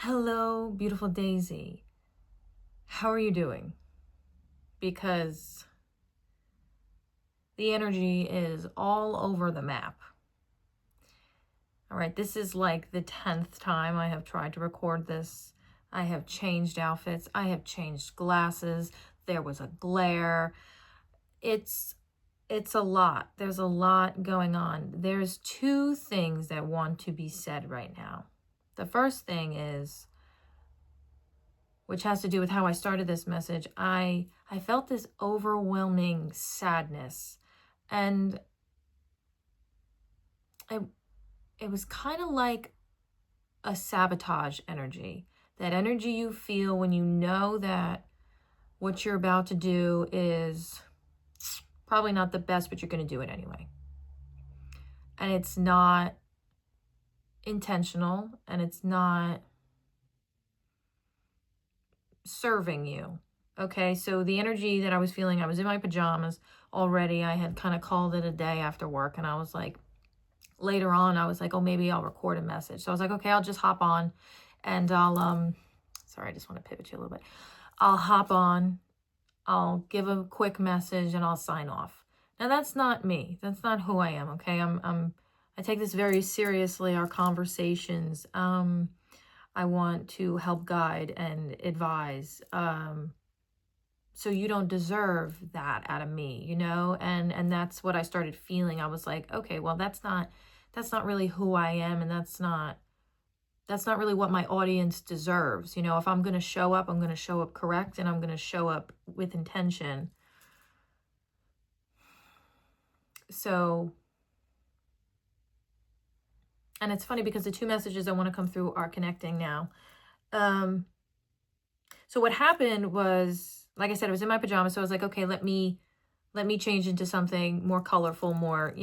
Hello, beautiful Daisy. How are you doing? Because the energy is all over the map. All right, this is like the 10th time I have tried to record this. I have changed outfits. I have changed glasses. There was a glare. It's a lot. There's a lot going on. There's two things that want to be said right now. The first thing is, which has to do with how I started this message, I felt this overwhelming sadness. And it was kind of like a sabotage energy. That energy you feel when you know that what you're about to do is probably not the best, but you're going to do it anyway. And it's not intentional, and it's not serving you. Okay, so the energy that I was feeling, I was in my pajamas already. I had kind of called it a day after work, and I was like, later on, I was like, oh, maybe I'll record a message. So I was like, okay, I'll just hop on and I'll, sorry, I just want to pivot you a little bit. I'll hop on, I'll give a quick message, and I'll sign off. Now, that's not me. That's not who I am, okay? I take this very seriously, our conversations. I want to help guide and advise. So you don't deserve that out of me, you know? And that's what I started feeling. I was like, okay, well, that's not really who I am, and that's not really what my audience deserves. You know, if I'm going to show up, I'm going to show up correct, and I'm going to show up with intention. So, and it's funny because the two messages I want to come through are connecting now. So what happened was, like I said, I was in my pajamas. So I was like, okay, let me change into something more colorful, more,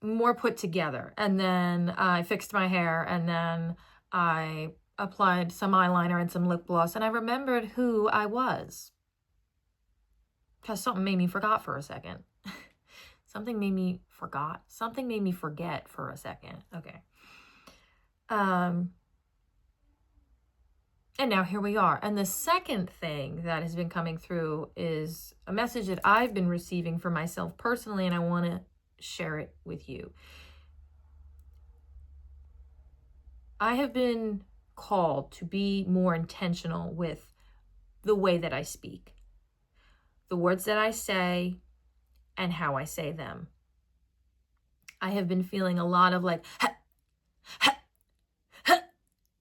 more put together. And then I fixed my hair, and then I applied some eyeliner and some lip gloss, and I remembered who I was. Because something made me forget for a second. Something made me forget for a second. Okay. And now here we are. And the second thing that has been coming through is a message that I've been receiving for myself personally, and I want to share it with you. I have been called to be more intentional with the way that I speak, the words that I say, and how I say them. I have been feeling a lot of like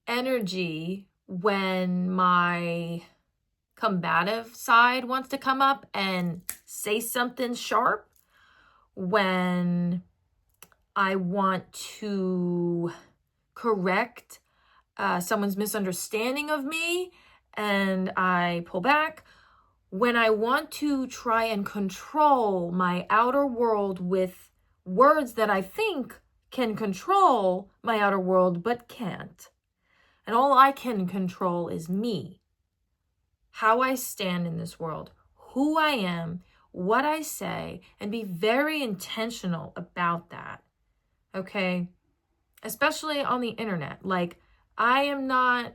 energy when my combative side wants to come up and say something sharp, when I want to correct someone's misunderstanding of me and I pull back, when I want to try and control my outer world with words that I think can control my outer world but can't. And all I can control is me, how I stand in this world, who I am, what I say, and be very intentional about that, okay? Especially on the internet. Like, I am not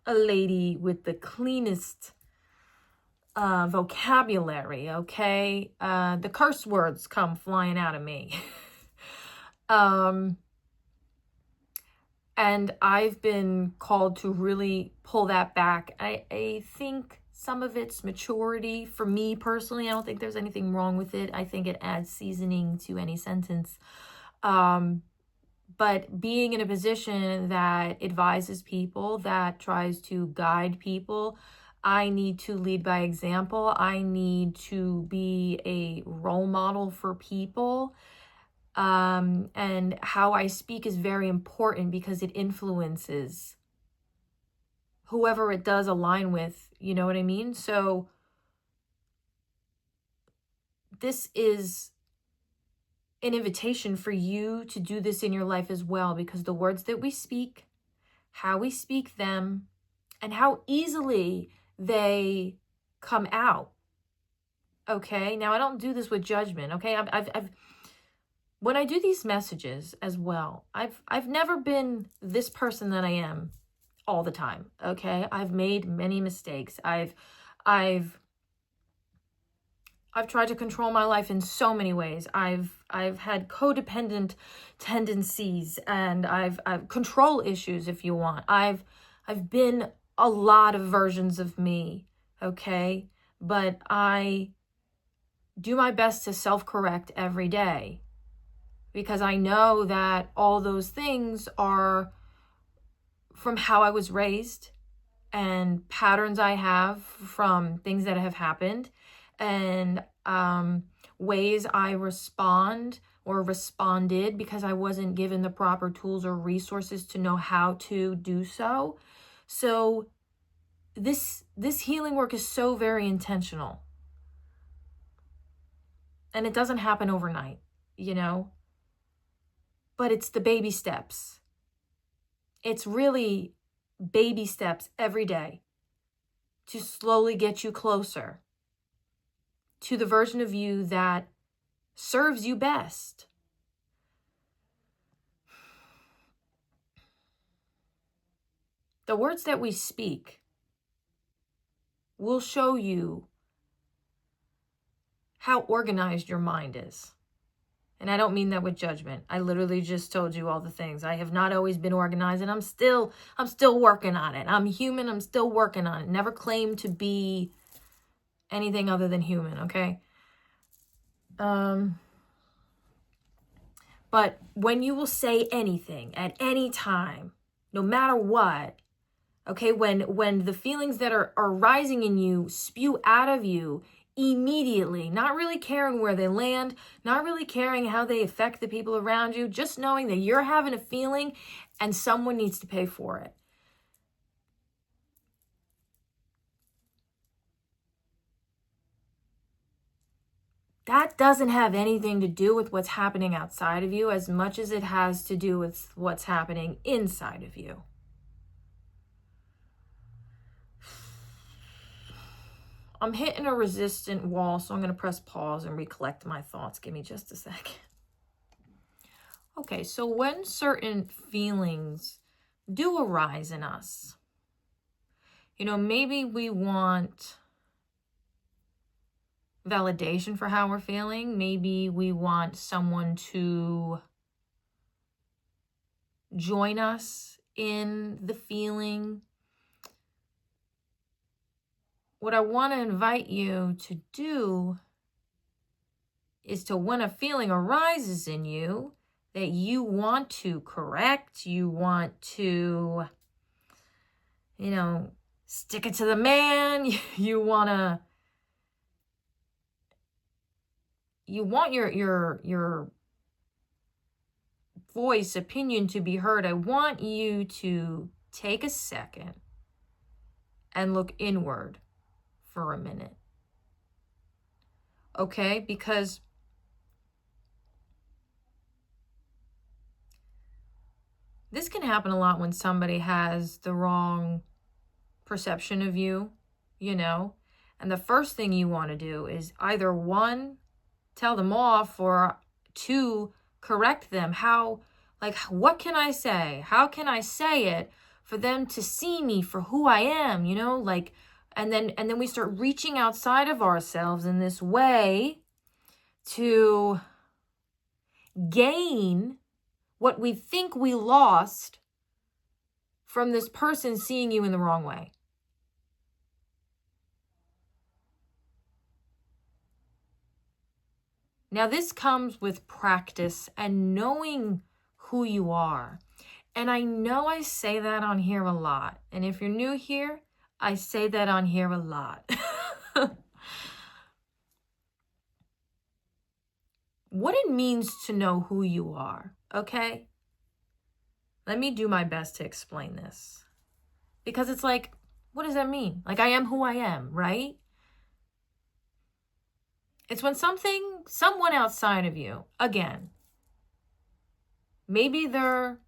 a lady with the cleanest vocabulary, okay? The curse words come flying out of me. And I've been called to really pull that back. I think some of it's maturity for me personally. I don't think there's anything wrong with it. I think it adds seasoning to any sentence. But being in a position that advises people, that tries to guide people, I need to lead by example. I need to be a role model for people. And how I speak is very important because it influences whoever it does align with, you know what I mean? So this is an invitation for you to do this in your life as well, because the words that we speak, how we speak them, and how easily they come out. Okay, now I don't do this with judgment. Okay, I've when I do these messages as well, I've never been this person that I am all the time. Okay. I've made many mistakes. I've tried to control my life in so many ways. I've had codependent tendencies, and I've control issues, if you want. I've been a lot of versions of me, okay? But I do my best to self-correct every day, because I know that all those things are from how I was raised and patterns I have from things that have happened, and ways I respond or responded because I wasn't given the proper tools or resources to know how to do so. So this healing work is so very intentional. And it doesn't happen overnight, you know? But it's the baby steps. It's really baby steps every day to slowly get you closer to the version of you that serves you best. The words that we speak will show you how organized your mind is. And I don't mean that with judgment. I literally just told you all the things. I have not always been organized, and I'm still working on it. I'm human. I'm still working on it. Never claimed to be anything other than human, okay? But when you will say anything at any time, no matter what, okay, when the feelings that are rising in you spew out of you immediately, not really caring where they land, not really caring how they affect the people around you, just knowing that you're having a feeling and someone needs to pay for it. That doesn't have anything to do with what's happening outside of you as much as it has to do with what's happening inside of you. I'm hitting a resistant wall, so I'm going to press pause and recollect my thoughts. Give me just a second. Okay, so when certain feelings do arise in us, you know, maybe we want validation for how we're feeling. Maybe we want someone to join us in the feeling. What I want to invite you to do is to, when a feeling arises in you that you want to correct, you want to, you know, stick it to the man, you want your voice, opinion to be heard. I want you to take a second and look inward for a minute. Okay? Because this can happen a lot when somebody has the wrong perception of you, you know? And the first thing you want to do is either one, tell them off, or two, correct them. How, like, what can I say? How can I say it for them to see me for who I am, you know? Like, and then we start reaching outside of ourselves in this way to gain what we think we lost from this person seeing you in the wrong way. Now, this comes with practice and knowing who you are. And I know I say that on here a lot. And if you're new here, I say that on here a lot. What it means to know who you are, okay? Let me do my best to explain this. Because it's like, what does that mean? Like, I am who I am, right? It's when someone outside of you, again, maybe they're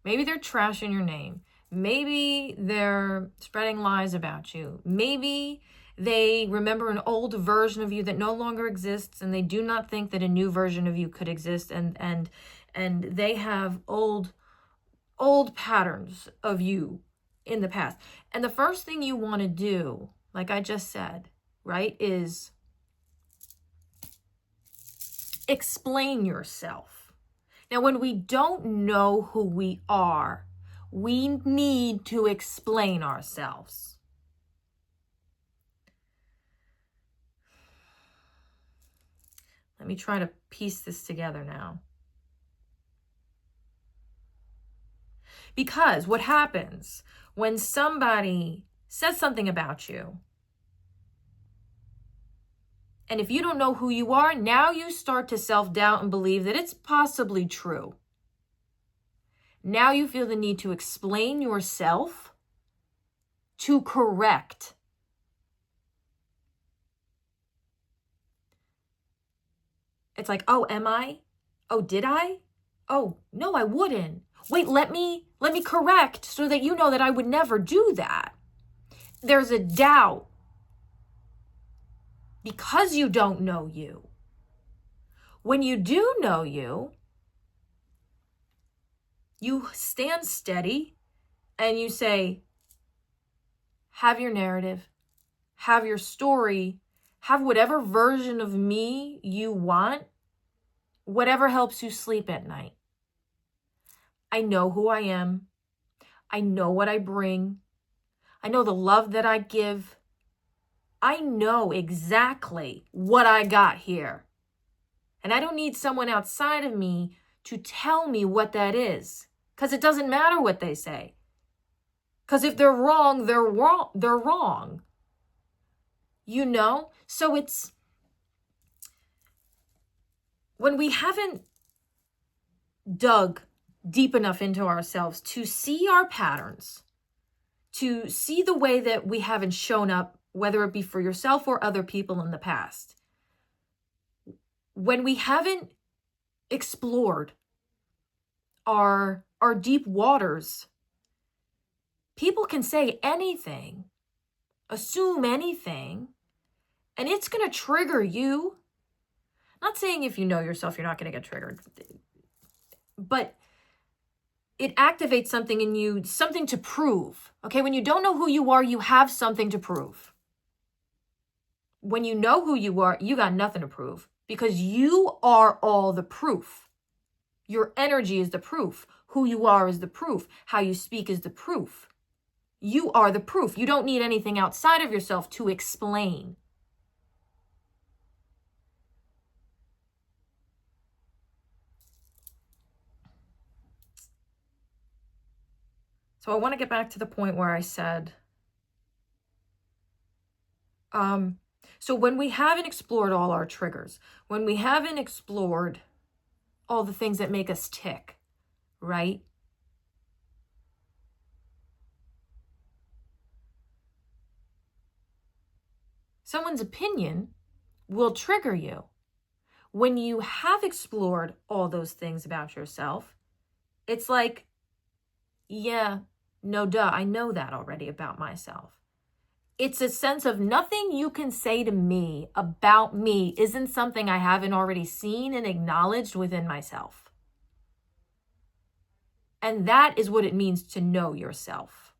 trashing your name. Maybe they're spreading lies about you. Maybe They remember an old version of you that no longer exists, and they do not think that a new version of you could exist. And they have old patterns of you in the past. And the first thing you want to do, like I just said, right, is explain yourself. Now, when we don't know who we are, we need to explain ourselves. Let me try to piece this together now. Because what happens when somebody says something about you, and if you don't know who you are, now you start to self-doubt and believe that it's possibly true. Now you feel the need to explain yourself to correct. It's like, oh, am I? Oh, did I? Oh, no, I wouldn't. Wait, let me correct so that you know that I would never do that. There's a doubt because you don't know you. When you do know you, you stand steady and you say, have your narrative, have your story, have whatever version of me you want, whatever helps you sleep at night. I know who I am. I know what I bring. I know the love that I give. I know exactly what I got here. And I don't need someone outside of me to tell me what that is. Because it doesn't matter what they say. Because if they're wrong, they're wrong. They're wrong. You know? So it's when we haven't dug deep enough into ourselves to see our patterns, to see the way that we haven't shown up, whether it be for yourself or other people in the past. When we haven't explored our deep waters, people can say anything, assume anything, and it's going to trigger you. Not saying if you know yourself, you're not going to get triggered, but it activates something in you, something to prove. Okay, when you don't know who you are, you have something to prove. When you know who you are, you got nothing to prove because you are all the proof. Your energy is the proof. Who you are is the proof. How you speak is the proof. You are the proof. You don't need anything outside of yourself to explain. So I want to get back to the point where I said, so when we haven't explored all our triggers, when we haven't explored all the things that make us tick, right? Someone's opinion will trigger you. When you have explored all those things about yourself, it's like, yeah, no duh, I know that already about myself. It's a sense of nothing you can say to me about me isn't something I haven't already seen and acknowledged within myself. And that is what it means to know yourself.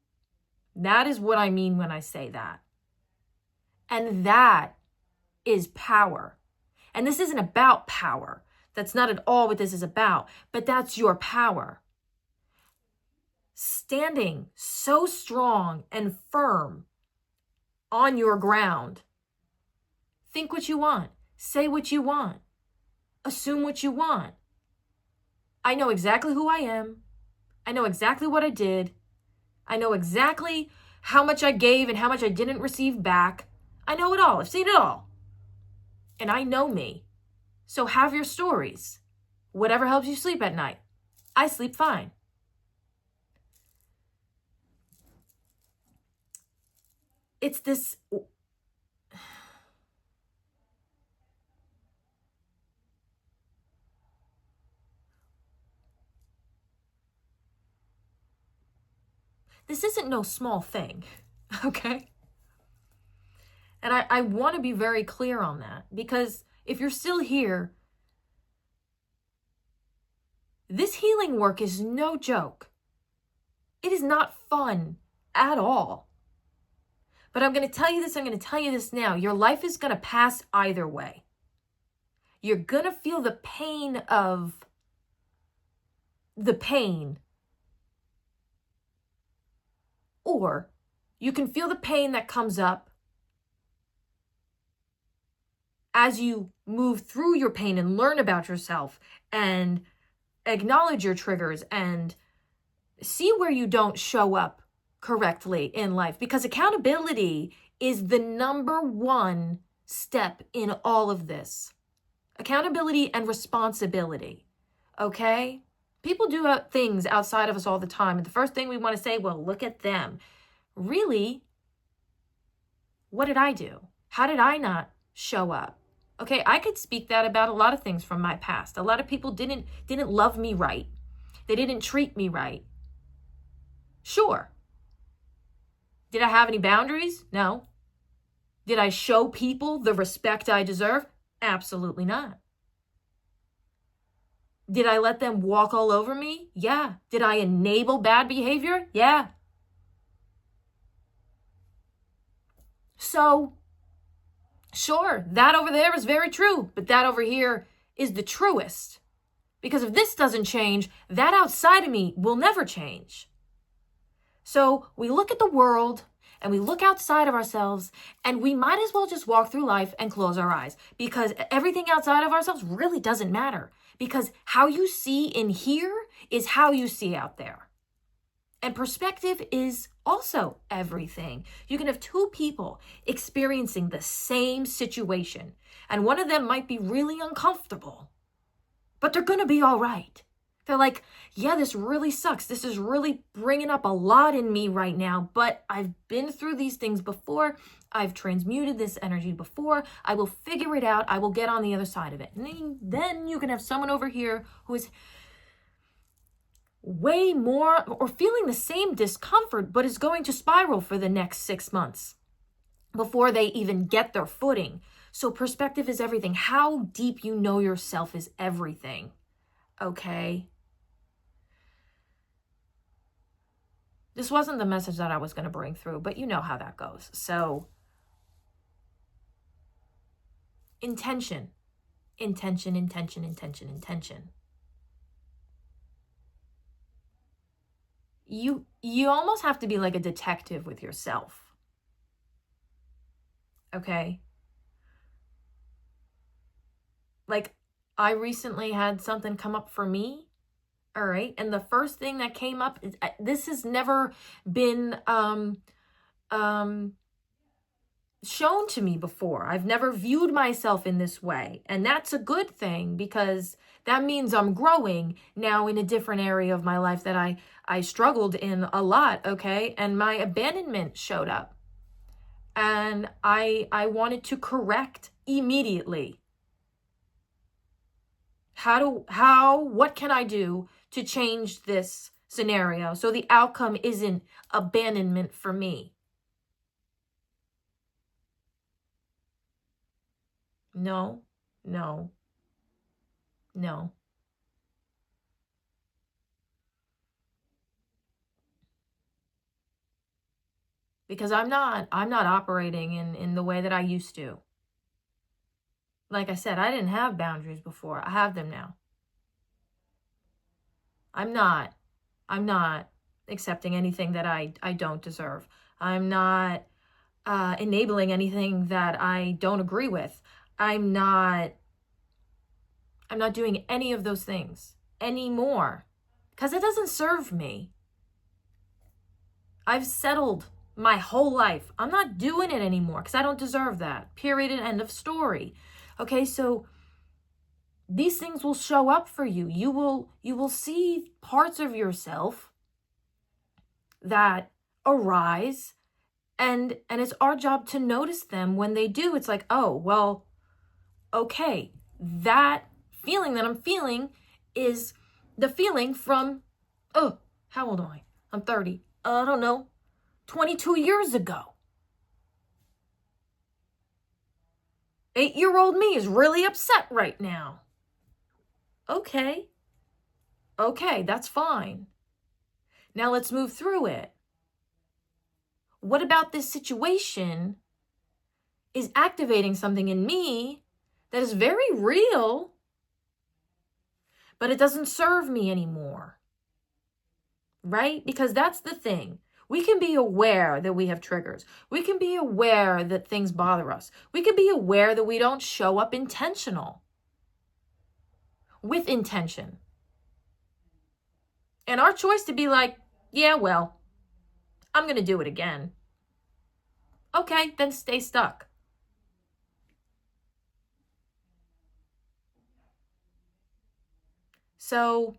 That is what I mean when I say that. And that is power. And this isn't about power. That's not at all what this is about, but that's your power. Standing so strong and firm on your ground. Think what you want. Say what you want. Assume what you want. I know exactly who I am. I know exactly what I did. I know exactly how much I gave and how much I didn't receive back. I know it all. I've seen it all. And I know me. So have your stories. Whatever helps you sleep at night. I sleep fine. It's this... This isn't no small thing, okay? And I want to be very clear on that, because if you're still here, this healing work is no joke. It is not fun at all. But I'm going to tell you this, I'm going to tell you this now. Your life is going to pass either way. You're going to feel the pain of the pain. Or you can feel the pain that comes up as you move through your pain and learn about yourself and acknowledge your triggers and see where you don't show up correctly in life. Because accountability is the number one step in all of this. Accountability and responsibility. Okay? People do things outside of us all the time. And the first thing we want to say, well, look at them. Really? What did I do? How did I not show up? Okay, I could speak that about a lot of things from my past. A lot of people didn't love me right. They didn't treat me right. Sure. Did I have any boundaries? No. Did I show people the respect I deserve? Absolutely not. Did I let them walk all over me? Yeah. Did I enable bad behavior? Yeah. So, sure, that over there is very true, but that over here is the truest. Because if this doesn't change, that outside of me will never change. So we look at the world and we look outside of ourselves, and we might as well just walk through life and close our eyes, because everything outside of ourselves really doesn't matter, because how you see in here is how you see out there. And perspective is also everything. You can have two people experiencing the same situation, and one of them might be really uncomfortable, but they're going to be all right. They're like, yeah, this really sucks. This is really bringing up a lot in me right now, but I've been through these things before. I've transmuted this energy before. I will figure it out. I will get on the other side of it. And then you can have someone over here who is way more or feeling the same discomfort, but is going to spiral for the next 6 months before they even get their footing. So perspective is everything. How deep you know yourself is everything. Okay? This wasn't the message that I was going to bring through, but you know how that goes. So, intention. Intention, intention, intention, intention. You almost have to be like a detective with yourself. Okay? Like, I recently had something come up for me. All right. And the first thing that came up is, this has never been shown to me before. I've never viewed myself in this way. And that's a good thing, because that means I'm growing now in a different area of my life that I struggled in a lot. Okay. And my abandonment showed up, and I wanted to correct immediately. What can I do to change this scenario so the outcome isn't abandonment for me? No. Because I'm not operating in the way that I used to. Like I said, I didn't have boundaries before. I have them now. I'm not accepting anything that I don't deserve. I'm not enabling anything that I don't agree with. I'm not doing any of those things anymore, because it doesn't serve me. I've settled my whole life. I'm not doing it anymore because I don't deserve that. Period and end of story. Okay, so these things will show up for you. You will see parts of yourself that arise, and it's our job to notice them when they do. It's like, oh, well, okay, that feeling that I'm feeling is the feeling from, oh, how old am I? I'm 30. I don't know, 22 years ago. 8-year-old me is really upset right now. Okay. Okay, that's fine. Now let's move through it. What about this situation is activating something in me that is very real, but it doesn't serve me anymore? Right? Because that's the thing. We can be aware that we have triggers. We can be aware that things bother us. We can be aware that we don't show up with intention. And our choice to be like, yeah, well, I'm going to do it again. Okay, then stay stuck. So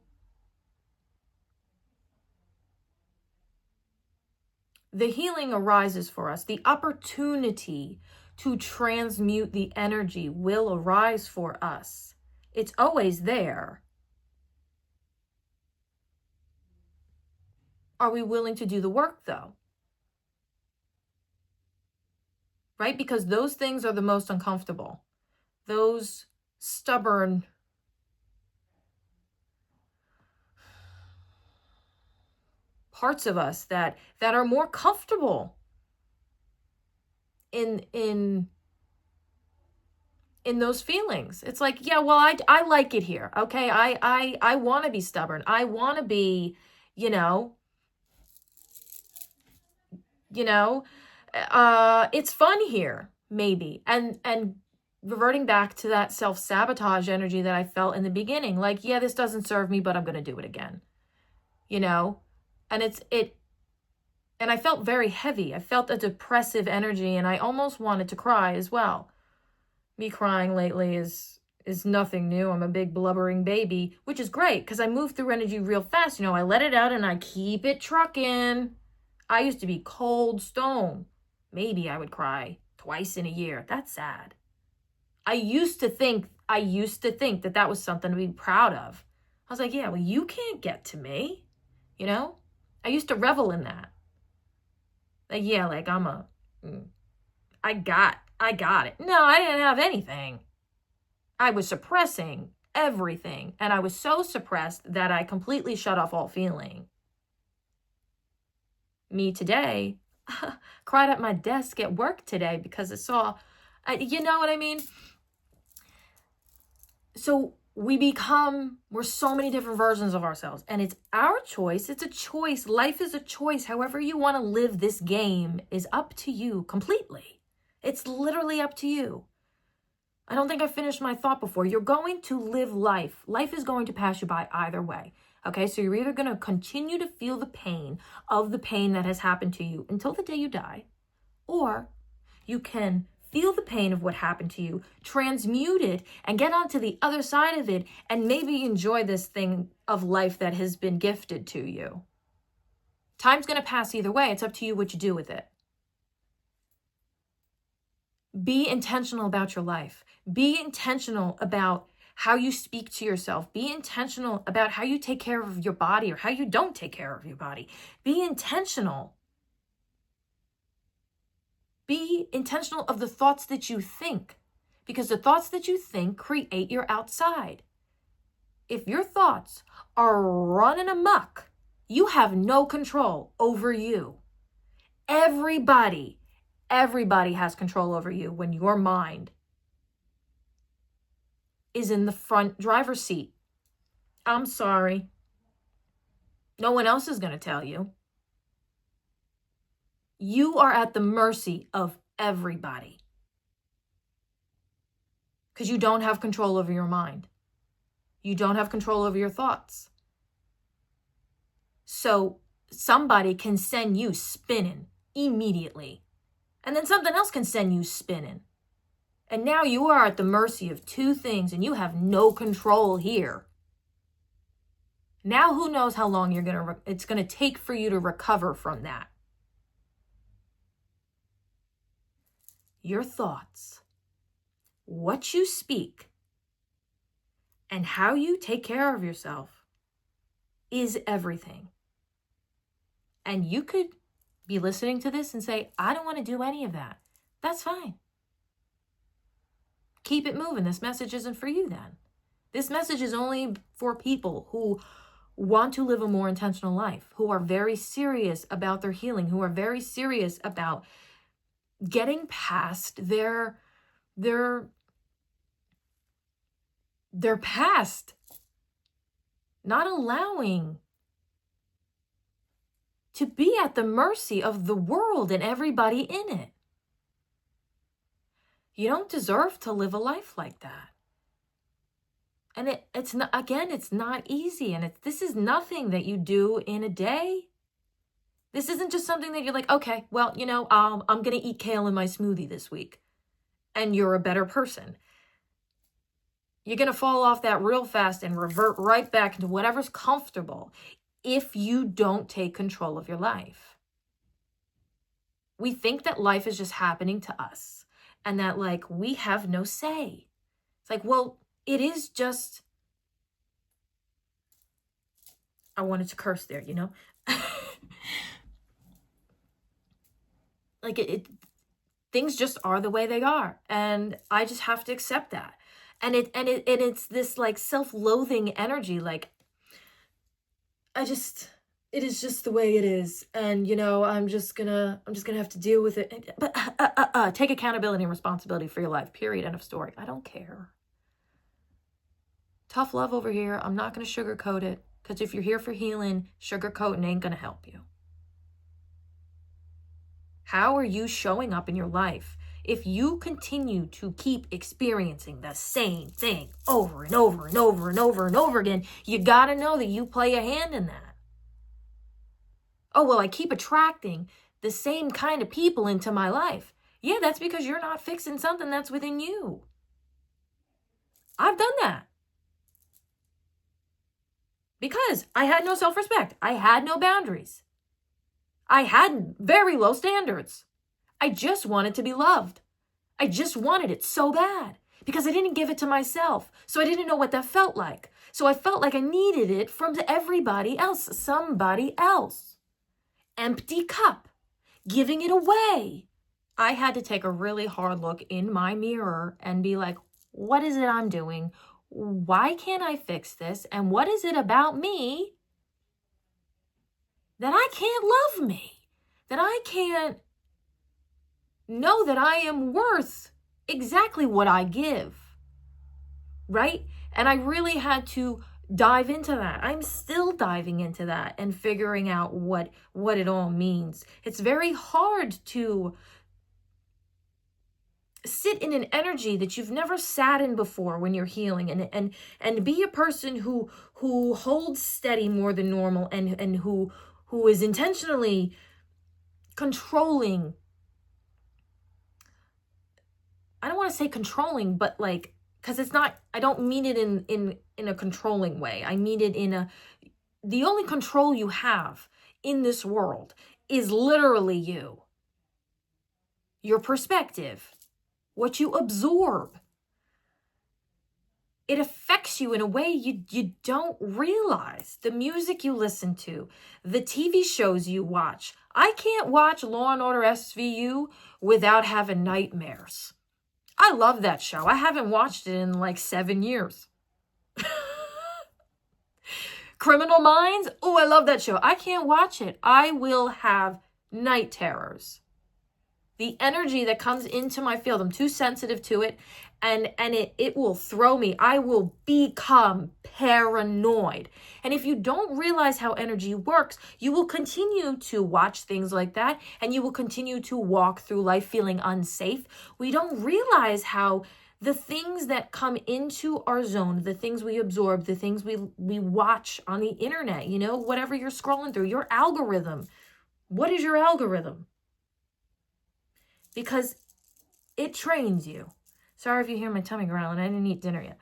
the healing arises for us. The opportunity to transmute the energy will arise for us. It's always there. Are we willing to do the work, though? Right? Because those things are the most uncomfortable. Those stubborn, parts of us that are more comfortable in those feelings. It's like, yeah, well, I like it here. Okay. I want to be stubborn. I want to be, it's fun here, maybe. And reverting back to that self-sabotage energy that I felt in the beginning, like, yeah, this doesn't serve me, but I'm going to do it again, and and I felt very heavy. I felt a depressive energy, and I almost wanted to cry as well. Me crying lately is nothing new. I'm a big blubbering baby, which is great because I move through energy real fast. I let it out and I keep it trucking. I used to be cold stone. Maybe I would cry twice in a year. That's sad. I used to think that that was something to be proud of. I was like, yeah, well, you can't get to me. I used to revel in that. Like, yeah, like I got it. No, I didn't have anything. I was suppressing everything. And I was so suppressed that I completely shut off all feeling. Me today, cried at my desk at work today because I saw, you know what I mean? So we're so many different versions of ourselves, and it's our choice. It's a choice. Life is a choice. However you want to live this game is up to you completely. It's literally up to you. I don't think I finished my thought before. You're going to live life. Life is going to pass you by either way. Okay, so you're either going to continue to feel the pain of the pain that has happened to you until the day you die, or you can feel the pain of what happened to you, transmute it, and get onto the other side of it, and maybe enjoy this thing of life that has been gifted to you. Time's going to pass either way. It's up to you what you do with it. Be intentional about your life. Be intentional about how you speak to yourself. Be intentional about how you take care of your body or how you don't take care of your body. Be intentional. Be intentional of the thoughts that you think, because the thoughts that you think create your outside. If your thoughts are running amok, you have no control over you. Everybody has control over you when your mind is in the front driver's seat. I'm sorry. No one else is going to tell you. You are at the mercy of everybody because you don't have control over your mind. You don't have control over your thoughts. So somebody can send you spinning immediately, and then something else can send you spinning. And now you are at the mercy of two things, and you have no control here. Now who knows how long it's going to take for you to recover from that. Your thoughts, what you speak, and how you take care of yourself is everything. And you could be listening to this and say, I don't want to do any of that. That's fine. keep it moving. This message isn't for you then. This message is only for people who want to live a more intentional life, who are very serious about their healing, who are very serious about getting past their past, not allowing to be at the mercy of the world and everybody in it. You don't deserve to live a life like that. And it's not, again, it's not easy. And this is nothing that you do in a day. This isn't just something that you're like, okay, well, you know, I'm going to eat kale in my smoothie this week, and you're a better person. You're going to fall off that real fast and revert right back into whatever's comfortable if you don't take control of your life. We think that life is just happening to us and that, like, we have no say. It's like, well, it is just, I wanted to curse there, you know? Like, things just are the way they are, and I just have to accept that. And it's this like self-loathing energy, like, it is just the way it is, and you know, I'm just gonna have to deal with it. But take accountability and responsibility for your life. Period. End of story. I don't care. Tough love over here. I'm not gonna sugarcoat it, because if you're here for healing, sugarcoating ain't gonna help you. How are you showing up in your life? If you continue to keep experiencing the same thing over and over and over and over and over again, you gotta know that you play a hand in that. Oh, well, I keep attracting the same kind of people into my life. Yeah, that's because you're not fixing something that's within you. I've done that. Because I had no self-respect. I had no boundaries. I had very low standards. I just wanted to be loved. I just wanted it so bad because I didn't give it to myself. So I didn't know what that felt like. So I felt like I needed it from everybody else, somebody else. Empty cup, giving it away. I had to take a really hard look in my mirror and be like, what is it I'm doing? Why can't I fix this? And what is it about me that I can't love me? That I can't know that I am worth exactly what I give, right? And I really had to dive into that. I'm still diving into that and figuring out what it all means. It's very hard to sit in an energy that you've never sat in before when you're healing, and be a person who holds steady more than normal, and who is intentionally controlling. I don't want to say controlling, but like, because it's not, I don't mean it in a controlling way. I mean it in the only control you have in this world is literally you. Your perspective, what you absorb. It affects you in a way you don't realize. The music you listen to, the TV shows you watch. I can't watch Law and Order SVU without having nightmares. I love that show. I haven't watched it in like 7 years. Criminal Minds. Oh, I love that show. I can't watch it. I will have night terrors. The energy that comes into my field, I'm too sensitive to it, and it will throw me. I will become paranoid. And if you don't realize how energy works, you will continue to watch things like that, and you will continue to walk through life feeling unsafe. We don't realize how the things that come into our zone, the things we absorb, the things we watch on the internet, you know, whatever you're scrolling through, your algorithm. What is your algorithm? Because it trains you. Sorry if you hear my tummy growling. I didn't eat dinner yet.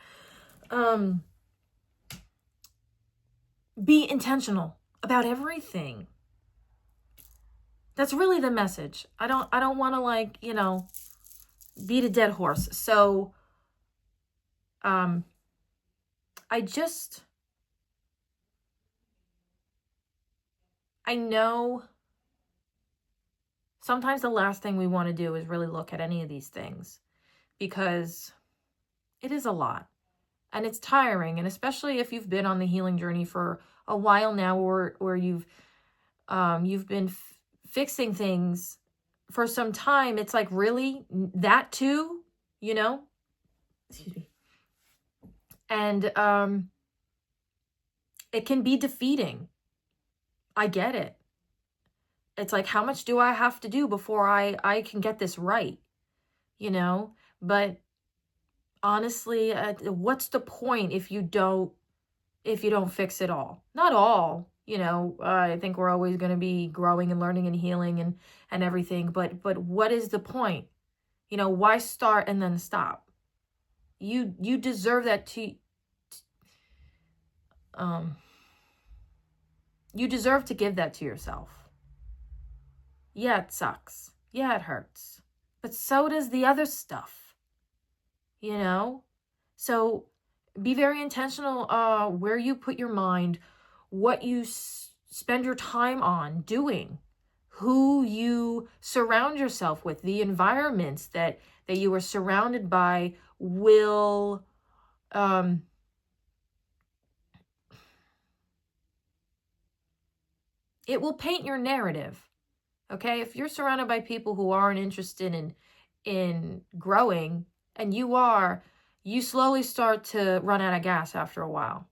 Be intentional about everything. That's really the message. I don't want to, like, you know, beat a dead horse. So I know sometimes the last thing we want to do is really look at any of these things, because It is a lot. And it's tiring. And especially if you've been on the healing journey for a while now, or you've been fixing things for some time, it's like, really? That too? You know? Excuse me. And it can be defeating. I get it. It's like, how much do I have to do before I can get this right? You know? But honestly, what's the point if you don't fix it all? Not all, you know. I think we're always going to be growing and learning and healing and everything, but what is the point? You know, why start and then stop? You deserve that you deserve to give that to yourself. Yeah, it sucks. Yeah, it hurts. But so does the other stuff. You know? So be very intentional where you put your mind, what you spend your time on doing, who you surround yourself with, the environments that you are surrounded by will it will paint your narrative. Okay? If you're surrounded by people who aren't interested in growing, and you slowly start to run out of gas after a while,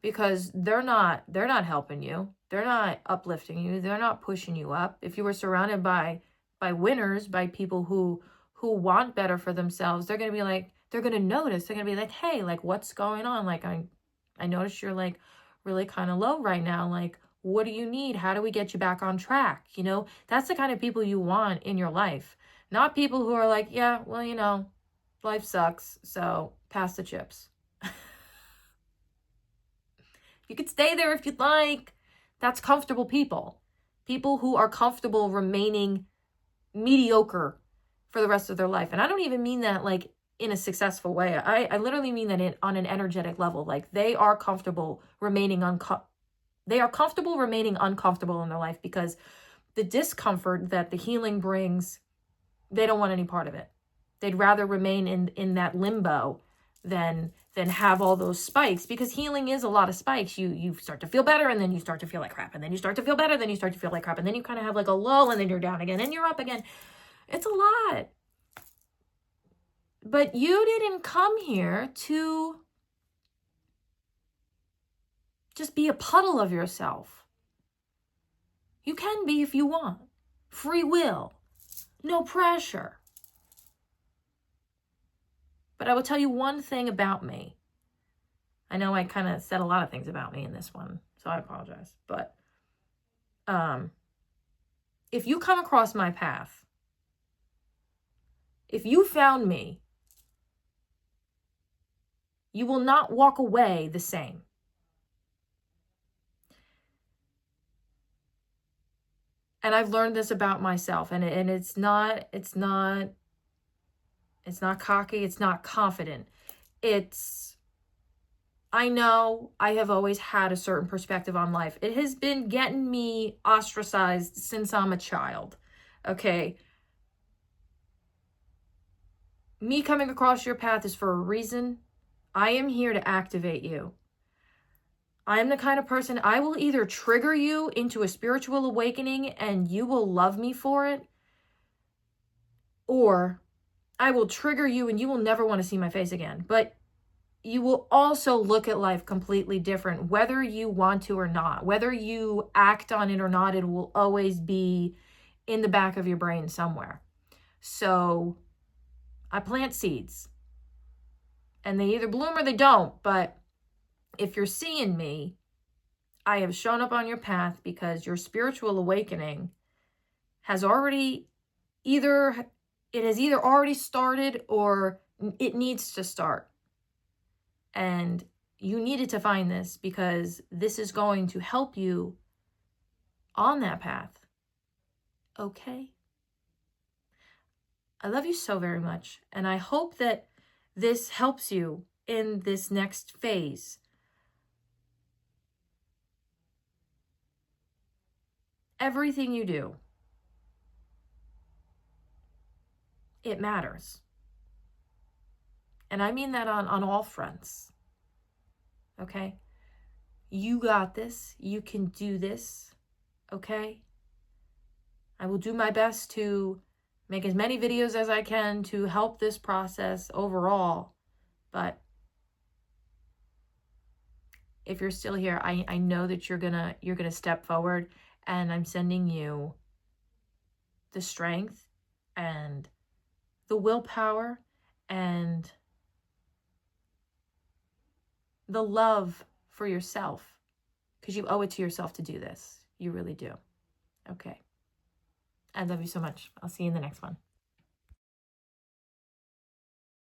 because they're not helping you. They're not uplifting you. They're not pushing you up. If you were surrounded by winners, by people who want better for themselves, they're going to be like, they're going to notice. They're going to be like, hey, like, what's going on? Like, I noticed you're like really kind of low right now. Like, what do you need? How do we get you back on track? You know, that's the kind of people you want in your life. Not people who are like, yeah, well, you know, life sucks, so pass the chips. You could stay there if you'd like. That's comfortable people. People who are comfortable remaining mediocre for the rest of their life. And I don't even mean that like in a successful way. I literally mean that on an energetic level. Like, they are comfortable remaining uncomfortable in their life, because the discomfort that the healing brings, they don't want any part of it. They'd rather remain in that limbo than have all those spikes, because healing is a lot of spikes. You start to feel better, and then you start to feel like crap, and then you start to feel better, then you start to feel like crap, and then you kind of have like a lull, and then you're down again, and you're up again. It's a lot. But you didn't come here to just be a puddle of yourself. You can be if you want. Free will. No pressure. But I will tell you one thing about me. I know I kind of said a lot of things about me in this one, so I apologize. But if you come across my path, if you found me, you will not walk away the same. And I've learned this about myself, and it's not cocky, it's not confident. I know I have always had a certain perspective on life. It has been getting me ostracized since I'm a child. Okay? Me coming across your path is for a reason. I am here to activate you. I am the kind of person, I will either trigger you into a spiritual awakening and you will love me for it, or I will trigger you and you will never want to see my face again. But you will also look at life completely different, whether you want to or not. Whether you act on it or not, it will always be in the back of your brain somewhere. So I plant seeds, and they either bloom or they don't. But if you're seeing me, I have shown up on your path because your spiritual awakening has either already started or it needs to start. And you needed to find this because this is going to help you on that path. Okay? I love you so very much. And I hope that this helps you in this next phase. Everything you do, it matters. And I mean that on all fronts. Okay? You got this. You can do this. Okay? I will do my best to make as many videos as I can to help this process overall. But if you're still here, I know that you're gonna step forward, and I'm sending you the strength and the willpower and the love for yourself, because you owe it to yourself to do this. You really do. Okay. I love you so much. I'll see you in the next one.